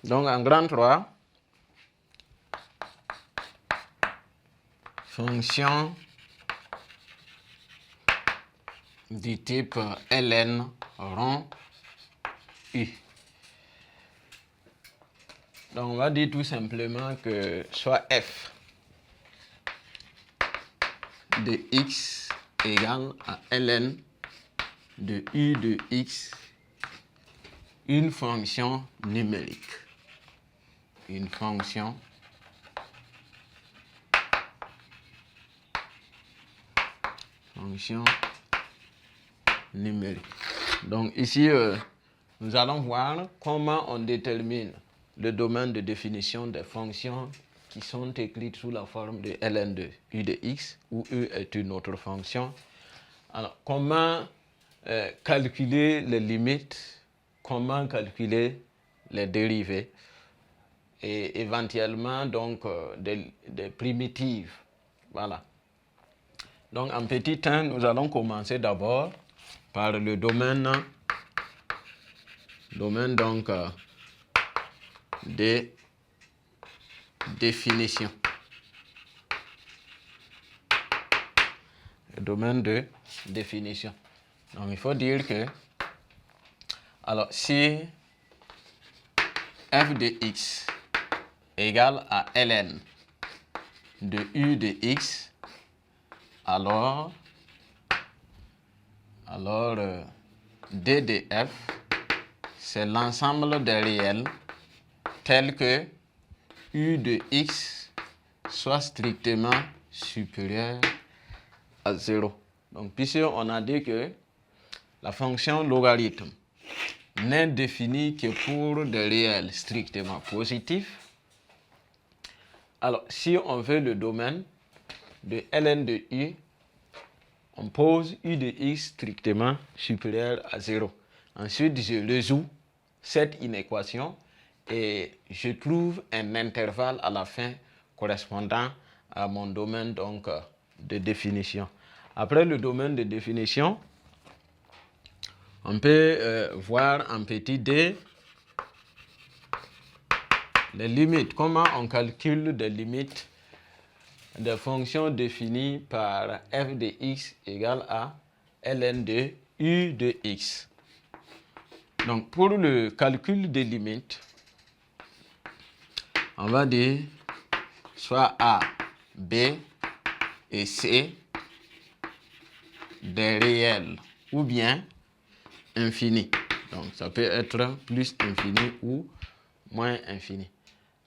Donc en grand 3, fonction du type ln rond u. Donc on va dire tout simplement que soit f de x égale à ln de u de x, une fonction numérique. Une fonction numérique. Donc ici, nous allons voir comment on détermine le domaine de définition des fonctions qui sont écrites sous la forme de ln de u de x, où u est une autre fonction. Alors, comment calculer les limites, comment calculer les dérivées et éventuellement donc des primitives. Voilà. Donc en petit 1, nous allons commencer d'abord par le domaine donc de définition. Le domaine de définition. Donc il faut dire que, alors si f de x égale à ln de u de x, alors d de f, c'est l'ensemble des réels tels que u de x soit strictement supérieur à 0. Donc, puisque on a dit que la fonction logarithme n'est définie que pour des réels strictement positifs, alors si on veut le domaine de ln de u, on pose u de x strictement supérieur à 0. Ensuite, je résous cette inéquation et je trouve un intervalle à la fin correspondant à mon domaine donc, de définition. Après le domaine de définition, on peut voir en petit d les limites. Comment on calcule des limites des fonctions définies par f de x égale à ln de u de x. Donc pour le calcul des limites, on va dire soit a, b et c des réels ou bien infini. Donc ça peut être plus infini ou moins infini.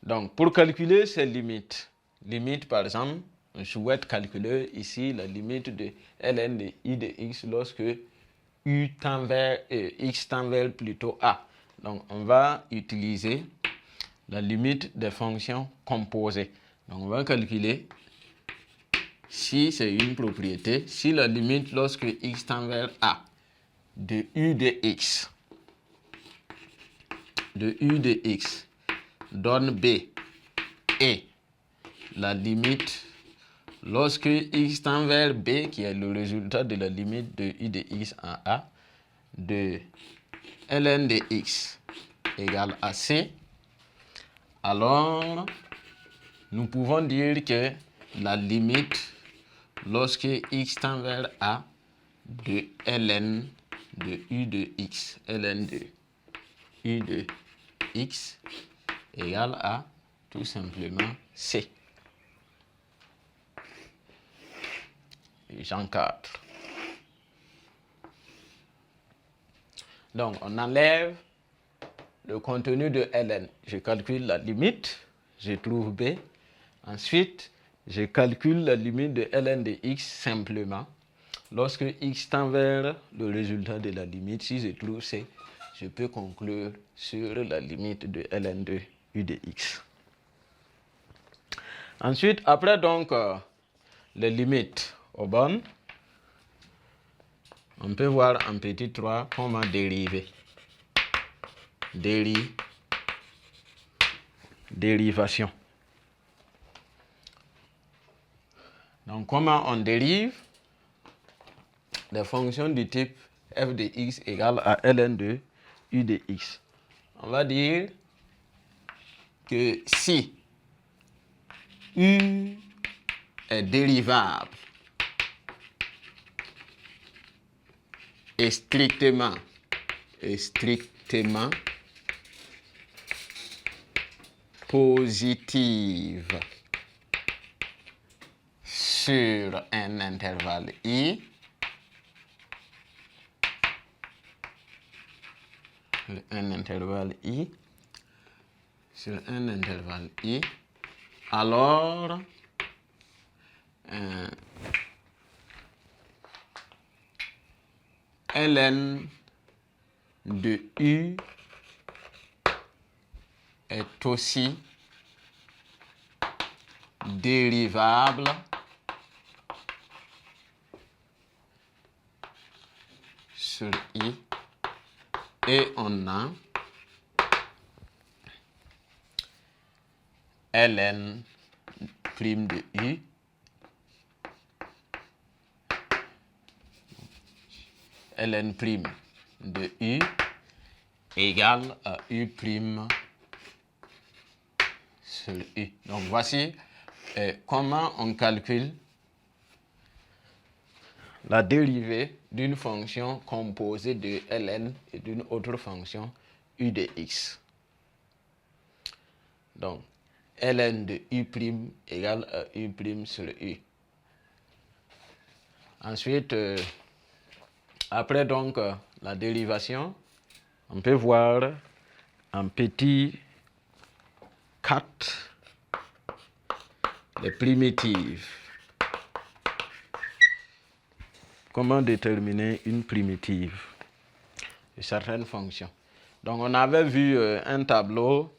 Donc pour calculer ces limites, par exemple, je souhaite calculer ici la limite de ln de i de x lorsque u tend vers x tend vers plutôt a. Donc on va utiliser la limite des fonctions composées. Donc on va calculer si c'est une propriété, si la limite lorsque x tend vers a de u de x donne b et la limite lorsque x tend vers b, qui est le résultat de la limite de u de x en a, de ln de x égale à c, alors nous pouvons dire que la limite lorsque x tend vers a de ln de u de x, égale à tout simplement c. J'encadre. Donc on enlève le contenu de ln. Je calcule la limite, je trouve b. Ensuite, je calcule la limite de ln de x simplement. Lorsque x tend vers le résultat de la limite, si je trouve c, je peux conclure sur la limite de ln de u de x. Ensuite, après donc les limites aux bornes, on peut voir en petit 3 comment dériver. Dérivation. Donc, comment on dérive des fonctions du type f de x égale à ln de u de x. On va dire que si U est dérivable et strictement positive sur un intervalle I, sur un intervalle I, alors ln de U est aussi dérivable sur I, et on a ln prime de U ln prime de U égale à U prime sur U. Donc voici comment on calcule la dérivée d'une fonction composée de ln et d'une autre fonction U de x. Donc ln de U prime égale à U prime sur U. Ensuite, après donc la dérivation, on peut voir en petit 4 les primitives. Comment déterminer une primitive de certaines fonctions. Donc on avait vu un tableau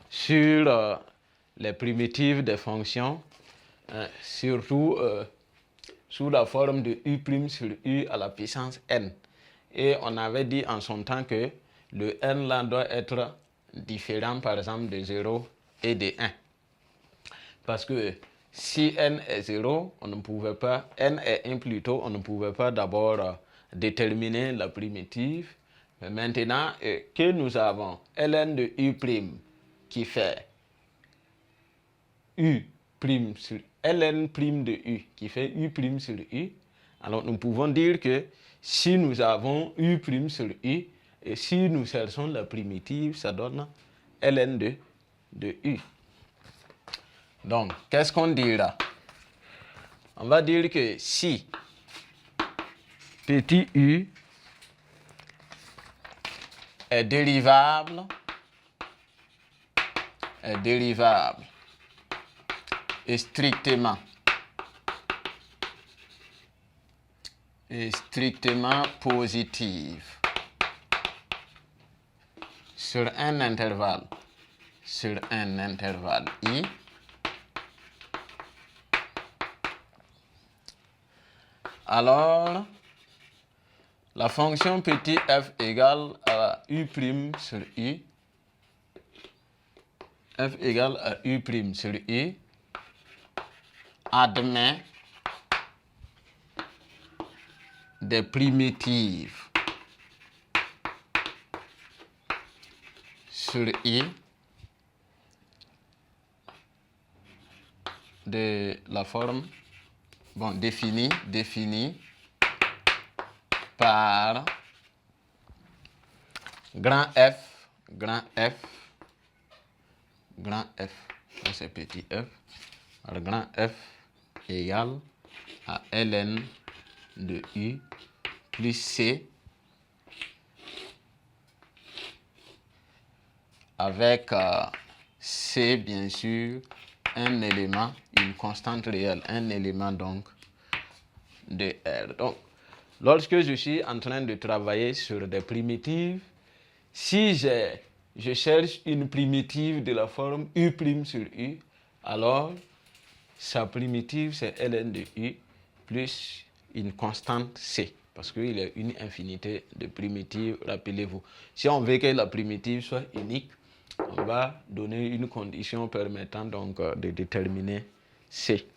sur les primitives des fonctions, surtout sous la forme de U' sur U à la puissance n. Et on avait dit en son temps que le n là doit être différent par exemple de 0 et de 1. Parce que si n est 0, on ne pouvait pas, n est 1 plutôt, on ne pouvait pas d'abord déterminer la primitive. Mais maintenant que nous avons ln de U' qui fait U' sur ln prime de U qui fait U' sur U, alors nous pouvons dire que si nous avons U' sur U, et si nous cherchons la primitive, ça donne ln de U. Donc, qu'est-ce qu'on dira? On va dire que si petit u est dérivable et strictement positive sur un intervalle I, alors la fonction petit f égale à U' sur U, f égale à U' sur U, admet des primitives sur I de la forme définie par grand F, ça c'est petit f, alors grand F égale à ln de U plus C avec C bien sûr un élément, une constante réelle, un élément donc de R. Donc lorsque je suis en train de travailler sur des primitives, si je cherche une primitive de la forme U' sur U, alors sa primitive c'est ln de U plus une constante C, parce qu'il y a une infinité de primitives, rappelez-vous. Si on veut que la primitive soit unique, on va donner une condition permettant donc de déterminer C.